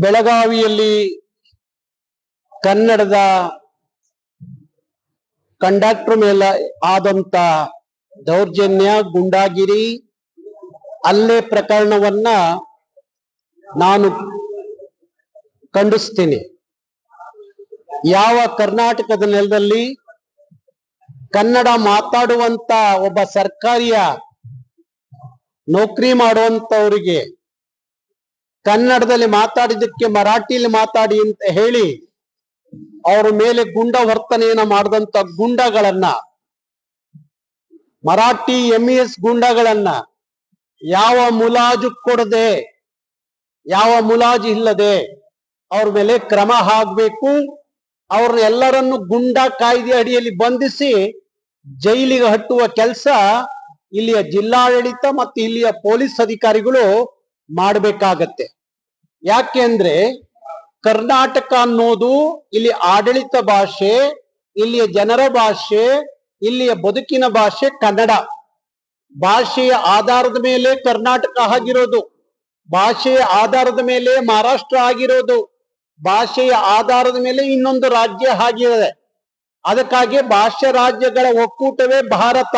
ಬೆಳಗಾವಿಯಲ್ಲಿ ಕನ್ನಡದ ಕಂಡಕ್ಟರ್ ಮೇಲೆ ಆದಂತ ದೌರ್ಜನ್ಯ, ಗುಂಡಾಗಿರಿ, ಹಲ್ಲೆ ಪ್ರಕರಣವನ್ನ ನಾನು ಖಂಡಿಸ್ತೀನಿ. ಯಾವ ಕರ್ನಾಟಕದ ನೆಲದಲ್ಲಿ ಕನ್ನಡ ಮಾತಾಡುವಂತ ಒಬ್ಬ ಸರ್ಕಾರಿಯ ನೌಕರಿ ಮಾಡುವಂತವರಿಗೆ ಕನ್ನಡದಲ್ಲಿ ಮಾತಾಡಿದ್ದಕ್ಕೆ ಮರಾಠಿಯಲ್ಲಿ ಮಾತಾಡಿ ಅಂತ ಹೇಳಿ ಅವ್ರ ಮೇಲೆ ಗುಂಡ ವರ್ತನೆಯನ್ನ ಮಾಡಿದಂತ ಗುಂಡಗಳನ್ನ, ಮರಾಠಿ MES ಗುಂಡಗಳನ್ನ ಯಾವ ಮುಲಾಜು ಕೊಡದೆ, ಯಾವ ಮುಲಾಜು ಇಲ್ಲದೆ ಅವ್ರ ಮೇಲೆ ಕ್ರಮ ಆಗ್ಬೇಕು. ಅವ್ರನ್ನೆಲ್ಲರನ್ನು ಗುಂಡ ಕಾಯ್ದೆ ಅಡಿಯಲ್ಲಿ ಬಂಧಿಸಿ ಜೈಲಿಗೆ ಹಟ್ಟುವ ಕೆಲಸ ಇಲ್ಲಿಯ ಜಿಲ್ಲಾಡಳಿತ ಮತ್ತು ಇಲ್ಲಿಯ ಪೊಲೀಸ್ ಅಧಿಕಾರಿಗಳು ಮಾಡಬೇಕಾಗತ್ತೆ. ಯಾಕೆ ಅಂದ್ರೆ ಕರ್ನಾಟಕ ಅನ್ನೋದು ಇಲ್ಲಿ ಆಡಳಿತ ಭಾಷೆ, ಇಲ್ಲಿಯ ಜನರ ಭಾಷೆ, ಇಲ್ಲಿಯ ಬದುಕಿನ ಭಾಷೆ ಕನ್ನಡ. ಭಾಷೆಯ ಆಧಾರದ ಮೇಲೆ ಕರ್ನಾಟಕ ಆಗಿರೋದು, ಭಾಷೆಯ ಆಧಾರದ ಮೇಲೆ ಮಹಾರಾಷ್ಟ್ರ ಆಗಿರೋದು, ಭಾಷೆಯ ಆಧಾರದ ಮೇಲೆ ಇನ್ನೊಂದು ರಾಜ್ಯ ಆಗಿದೆ. ಅದಕ್ಕಾಗಿ ಭಾಷೆ ರಾಜ್ಯಗಳ ಒಕ್ಕೂಟವೇ ಭಾರತ.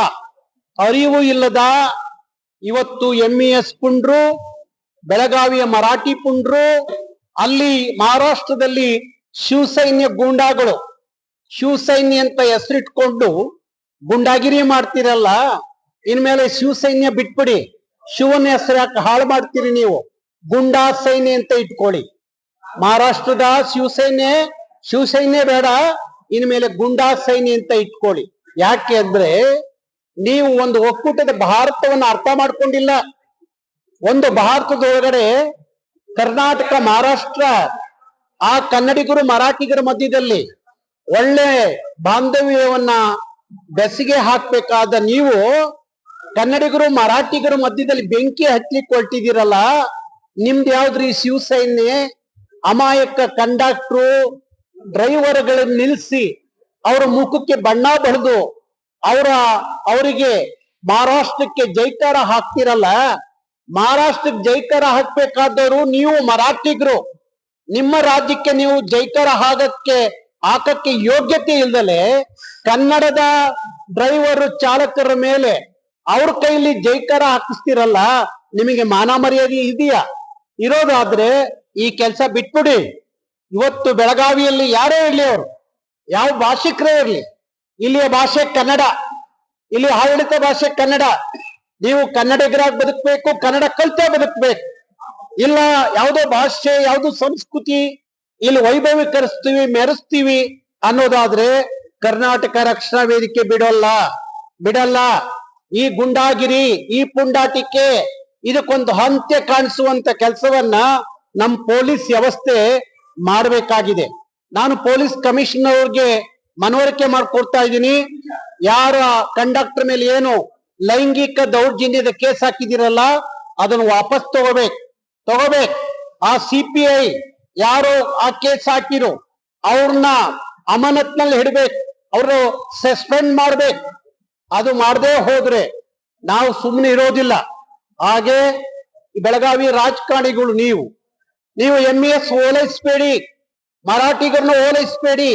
ಅರಿವು ಇಲ್ಲದ ಇವತ್ತು MES ಪುಂಡ್ರು, ಬೆಳಗಾವಿಯ ಮರಾಠಿ ಪುಂಡ್ರು, ಅಲ್ಲಿ ಮಹಾರಾಷ್ಟ್ರದಲ್ಲಿ ಶಿವಸೈನ್ಯ ಗೂಂಡಾಗಳು, ಶಿವಸೈನ್ಯ ಅಂತ ಹೆಸರಿಟ್ಕೊಂಡು ಗುಂಡಾಗಿರಿ ಮಾಡ್ತಿರಲ್ಲ, ಇನ್ಮೇಲೆ ಶಿವಸೈನ್ಯ ಬಿಟ್ಬಿಡಿ. ಶಿವನ ಹೆಸರು ಯಾಕೆ ಹಾಳು ಮಾಡ್ತೀರಿ ನೀವು? ಗುಂಡಾ ಸೈನ್ಯ ಅಂತ ಇಟ್ಕೊಳ್ಳಿ. ಮಹಾರಾಷ್ಟ್ರದ ಶಿವಸೈನ್ಯ ಬೇಡ, ಇನ್ಮೇಲೆ ಗುಂಡಾ ಸೈನ್ಯ ಅಂತ ಇಟ್ಕೊಳ್ಳಿ. ಯಾಕೆ ಅಂದ್ರೆ ನೀವು ಒಂದು ಒಕ್ಕೂಟದ ಭಾರತವನ್ನು ಅರ್ಥ ಮಾಡ್ಕೊಂಡಿಲ್ಲ. ಒಂದು ಭಾರತದೊಳಗಡೆ ಕರ್ನಾಟಕ, ಮಹಾರಾಷ್ಟ್ರ, ಆ ಕನ್ನಡಿಗರು ಮರಾಠಿಗರ ಮಧ್ಯದಲ್ಲಿ ಒಳ್ಳೆ ಬಾಂಧವ್ಯವನ್ನ ಬೆಸಿಗೆ ಹಾಕ್ಬೇಕಾದ ನೀವು ಕನ್ನಡಿಗರು ಮರಾಠಿಗರ ಮಧ್ಯದಲ್ಲಿ ಬೆಂಕಿ ಹಚ್ಚಲಿಕ್ಕೆ ಹೊರಟಿದ್ದೀರಲ್ಲ. ನಿಮ್ದು ಯಾವ್ದ್ರಿ ಶಿವಸೈನ್ಯ? ಅಮಾಯಕ ಕಂಡಕ್ಟ್ರು, ಡ್ರೈವರ್ಗಳನ್ನ ನಿಲ್ಲಿಸಿ ಅವರ ಮುಖಕ್ಕೆ ಬಣ್ಣ ಬಳಿದು ಅವರಿಗೆ ಮಹಾರಾಷ್ಟ್ರಕ್ಕೆ ಜೈಕಾರ ಹಾಕ್ತಿರಲ್ಲ. ಮಹಾರಾಷ್ಟ್ರಕ್ಕೆ ಜೈಕಾರ ಹಾಕ್ಬೇಕಾದವರು ನೀವು ಮರಾಠಿಗರು. ನಿಮ್ಮ ರಾಜ್ಯಕ್ಕೆ ನೀವು ಜೈಕಾರ ಹಾಕಕ್ಕೆ ಯೋಗ್ಯತೆ ಇಲ್ದಲೆ ಕನ್ನಡದ ಡ್ರೈವರ್ ಚಾಲಕರ ಮೇಲೆ ಅವ್ರ ಕೈಲಿ ಜೈಕಾರ ಹಾಕಿಸ್ತಿರಲ್ಲ. ನಿಮಗೆ ಮಾನ ಮರ್ಯಾದೆ ಇದೆಯಾ? ಇರೋದಾದ್ರೆ ಈ ಕೆಲಸ ಬಿಟ್ಬಿಡಿ. ಇವತ್ತು ಬೆಳಗಾವಿಯಲ್ಲಿ ಯಾರೇ ಇರ್ಲಿ, ಅವರು ಯಾವ ಭಾಷಿಕರೇ ಇರ್ಲಿ, ಇಲ್ಲಿಯ ಭಾಷೆ ಕನ್ನಡ, ಇಲ್ಲಿ ಆಡಳಿತ ಭಾಷೆ ಕನ್ನಡ. ನೀವು ಕನ್ನಡಿಗರಾಗಿ ಬದುಕಬೇಕು, ಕನ್ನಡ ಕಲಿತೇ ಬದುಕಬೇಕು. ಇಲ್ಲ ಯಾವುದೋ ಭಾಷೆ, ಯಾವುದೋ ಸಂಸ್ಕೃತಿ ಇಲ್ಲಿ ವೈಭವೀಕರಿಸ್ತೀವಿ, ಮೆರೆಸ್ತೀವಿ ಅನ್ನೋದಾದ್ರೆ ಕರ್ನಾಟಕ ರಕ್ಷಣಾ ವೇದಿಕೆ ಬಿಡಲ್ಲ. ಈ ಗುಂಡಾಗಿರಿ, ಈ ಪುಂಡಾಟಿಕೆ, ಇದಕ್ಕೊಂದು ಅಂತ್ಯ ಕಾಣಿಸುವಂತ ಕೆಲಸವನ್ನ ನಮ್ಮ ಪೊಲೀಸ್ ವ್ಯವಸ್ಥೆ ಮಾಡಬೇಕಾಗಿದೆ. ನಾನು ಪೊಲೀಸ್ ಕಮಿಷನರ್ ಅವ್ರಿಗೆ ಮನವರಿಕೆ ಮಾಡ್ಕೊಡ್ತಾ ಇದ್ದೀನಿ. ಯಾರ ಕಂಡಕ್ಟರ್ ಮೇಲೆ ಏನು ಲೈಂಗಿಕ ದೌರ್ಜನ್ಯದ ಕೇಸ್ ಹಾಕಿದಿರಲ್ಲ, ಅದನ್ನು ವಾಪಸ್ ತಗೋಬೇಕು. ಆ CPI ಯಾರು ಆ ಕೇಸ್ ಹಾಕಿರೋ ಅವ್ರನ್ನ ಅಮಾನತ್ನಲ್ಲಿ ಹಿಡ್ಬೇಕು, ಅವರು ಸಸ್ಪೆಂಡ್ ಮಾಡ್ಬೇಕು. ಅದು ಮಾಡದೆ ಹೋದ್ರೆ ನಾವು ಸುಮ್ಮನೆ ಇರೋದಿಲ್ಲ. ಹಾಗೆ ಬೆಳಗಾವಿ ರಾಜಕಾರಣಿಗಳು, ನೀವು MES ಓಲೈಸ್ಬೇಡಿ, ಮರಾಠಿಗರನ್ನ ಓಲೈಸ್ಬೇಡಿ.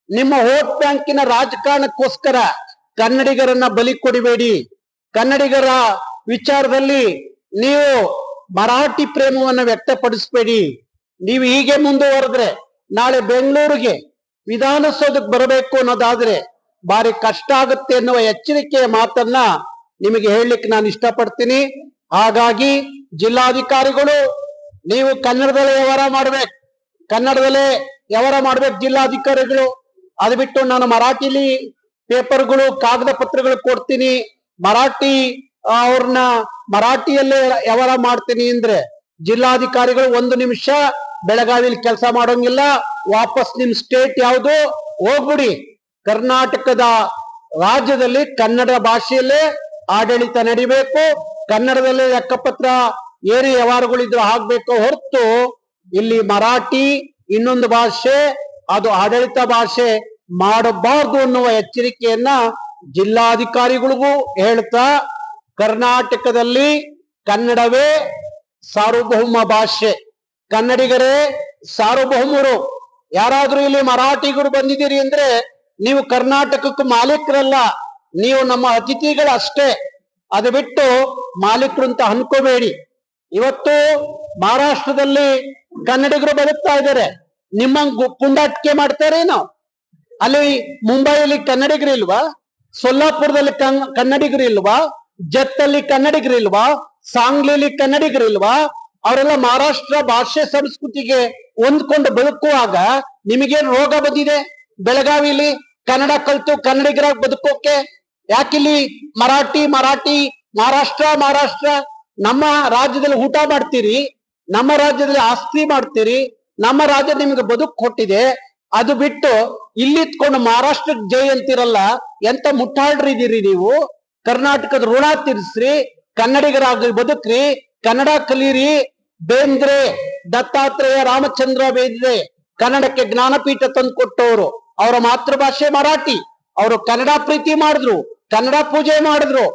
ನಿಮ್ಮ ವೋಟ್ ಬ್ಯಾಂಕಿನ ರಾಜಕಾರಣಕ್ಕೋಸ್ಕರ ಕನ್ನಡಿಗರನ್ನ ಬಲಿ ಕೊಡಬೇಡಿ. ಕನ್ನಡಿಗರ ವಿಚಾರದಲ್ಲಿ ನೀವು ಮರಾಠಿ ಪ್ರೇಮವನ್ನು ವ್ಯಕ್ತಪಡಿಸಬೇಡಿ. ನೀವು ಹೀಗೆ ಮುಂದುವರೆದ್ರೆ ನಾಳೆ ಬೆಂಗಳೂರಿಗೆ ವಿಧಾನಸೌಧಕ್ಕೆ ಬರಬೇಕು ಅನ್ನೋದಾದ್ರೆ ಬಾರಿ ಕಷ್ಟ ಆಗುತ್ತೆ ಎನ್ನುವ ಎಚ್ಚರಿಕೆಯ ಮಾತನ್ನ ನಿಮಗೆ ಹೇಳಲಿಕ್ಕೆ ನಾನು ಇಷ್ಟಪಡ್ತೀನಿ. ಹಾಗಾಗಿ ಜಿಲ್ಲಾಧಿಕಾರಿಗಳು ನೀವು ಕನ್ನಡದಲ್ಲೇ ವ್ಯವಹಾರ ಮಾಡ್ಬೇಕು ಜಿಲ್ಲಾಧಿಕಾರಿಗಳು. ಅದು ಬಿಟ್ಟು ನಾನು ಮರಾಠಿಲಿ ಪೇಪರ್ಗಳು, ಕಾಗದ ಪತ್ರಗಳು ಕೊಡ್ತೀನಿ, ಅವ್ರನ್ನ ಮರಾಠಿಯಲ್ಲೇ ವ್ಯವಹಾರ ಮಾಡ್ತೀನಿ ಅಂದ್ರೆ ಜಿಲ್ಲಾಧಿಕಾರಿಗಳು ಒಂದು ನಿಮಿಷ ಬೆಳಗಾವಿಯಲ್ಲಿ ಕೆಲಸ ಮಾಡೋಂಗಿಲ್ಲ. ವಾಪಸ್ ನಿಮ್ ಸ್ಟೇಟ್ ಯಾವುದು ಹೋಗ್ಬಿಡಿ. ಕರ್ನಾಟಕದ ರಾಜ್ಯದಲ್ಲಿ ಕನ್ನಡ ಭಾಷೆಯಲ್ಲೇ ಆಡಳಿತ ನಡಿಬೇಕು, ಕನ್ನಡದಲ್ಲೇ ಲೆಕ್ಕಪತ್ರ ಏನೇ ವ್ಯವಹಾರಗಳಿದ್ರು ಆಗ್ಬೇಕು ಹೊರತು ಇಲ್ಲಿ ಮರಾಠಿ ಇನ್ನೊಂದು ಭಾಷೆ, ಅದು ಆಡಳಿತ ಭಾಷೆ ಮಾಡಬಾರ್ದು ಅನ್ನುವ ಎಚ್ಚರಿಕೆಯನ್ನ ಜಿಲ್ಲಾಧಿಕಾರಿಗಳಿಗೂ ಹೇಳ್ತಾ, ಕರ್ನಾಟಕದಲ್ಲಿ ಕನ್ನಡವೇ ಸಾರ್ವಭೌಮ ಭಾಷೆ, ಕನ್ನಡಿಗರೇ ಸಾರ್ವಭೌಮರು. ಯಾರಾದ್ರೂ ಇಲ್ಲಿ ಮರಾಠಿಗರು ಬಂದಿದ್ದೀರಿ ಅಂದ್ರೆ ನೀವು ಕರ್ನಾಟಕಕ್ಕೂ ಮಾಲೀಕರಲ್ಲ, ನೀವು ನಮ್ಮ ಅತಿಥಿಗಳು ಅಷ್ಟೇ. ಅದು ಬಿಟ್ಟು ಮಾಲೀಕರು ಅಂತ ಅನ್ಕೋಬೇಡಿ. ಇವತ್ತು ಮಹಾರಾಷ್ಟ್ರದಲ್ಲಿ ಕನ್ನಡಿಗರು ಬದುಕ್ತಾ ಇದ್ದಾರೆ, ನಿಮ್ಮಂಗ್ ಪುಂಡಾಟಿಕೆ ಮಾಡ್ತಾರೇನೋ? ಅಲ್ಲಿ ಮುಂಬೈಯಲ್ಲಿ ಕನ್ನಡಿಗರು ಇಲ್ವಾ? ಸೊಲ್ಲಾಪುರದಲ್ಲಿ ಕನ್ನಡಿಗರು ಇಲ್ವಾ? ಜತ್ತಲ್ಲಿ ಕನ್ನಡಿಗರು ಇಲ್ವಾ? ಸಾಂಗ್ಲಿಲಿ ಕನ್ನಡಿಗರು ಇಲ್ವಾ? ಅವರೆಲ್ಲ ಮಹಾರಾಷ್ಟ್ರ ಭಾಷೆ ಸಂಸ್ಕೃತಿಗೆ ಹೊಂದ್ಕೊಂಡು ಬದುಕುವಾಗ ನಿಮಗೇನ್ ರೋಗ ಬಂದಿದೆ? ಬೆಳಗಾವಿಲಿ ಕನ್ನಡ ಕಲ್ತು ಕನ್ನಡಿಗರಾಗಿ ಬದುಕೋಕೆ ಯಾಕಿಲ್ಲಿ ಮರಾಠಿ ಮಹಾರಾಷ್ಟ್ರ? ನಮ್ಮ ರಾಜ್ಯದಲ್ಲಿ ಊಟ ಮಾಡ್ತೀರಿ, ನಮ್ಮ ರಾಜ್ಯದಲ್ಲಿ ಆಸ್ತಿ ಮಾಡ್ತೀರಿ, ನಮ್ಮ ರಾಜ್ಯ ನಿಮ್ಗೆ ಬದುಕು ಕೊಟ್ಟಿದೆ. ಅದು ಬಿಟ್ಟು ಇಲ್ಲಿತ್ಕೊಂಡು ಮಹಾರಾಷ್ಟ್ರಕ್ಕೆ ಜೈ ಅಂತಿರಲ್ಲ, ಎಂತ ಮುಟ್ಟಾಳ್ರಿದ್ದೀರಿ ನೀವು? ಕರ್ನಾಟಕದ ಋಣ ತೀರಿಸ್ರಿ, ಕನ್ನಡಿಗರಾಗಿ ಬದುಕ್ರಿ, ಕನ್ನಡ ಕಲೀರಿ. ಬೇಂದ್ರೆ, ದತ್ತಾತ್ರೇಯ ರಾಮಚಂದ್ರ ಬೇಂದ್ರೆ ಕನ್ನಡಕ್ಕೆ ಜ್ಞಾನಪೀಠ ತಂದು ಕೊಟ್ಟವರು. ಅವರ ಮಾತೃಭಾಷೆ ಮರಾಠಿ. ಅವರು ಕನ್ನಡ ಪ್ರೀತಿ ಮಾಡಿದ್ರು, ಕನ್ನಡ ಪೂಜೆ ಮಾಡಿದ್ರು.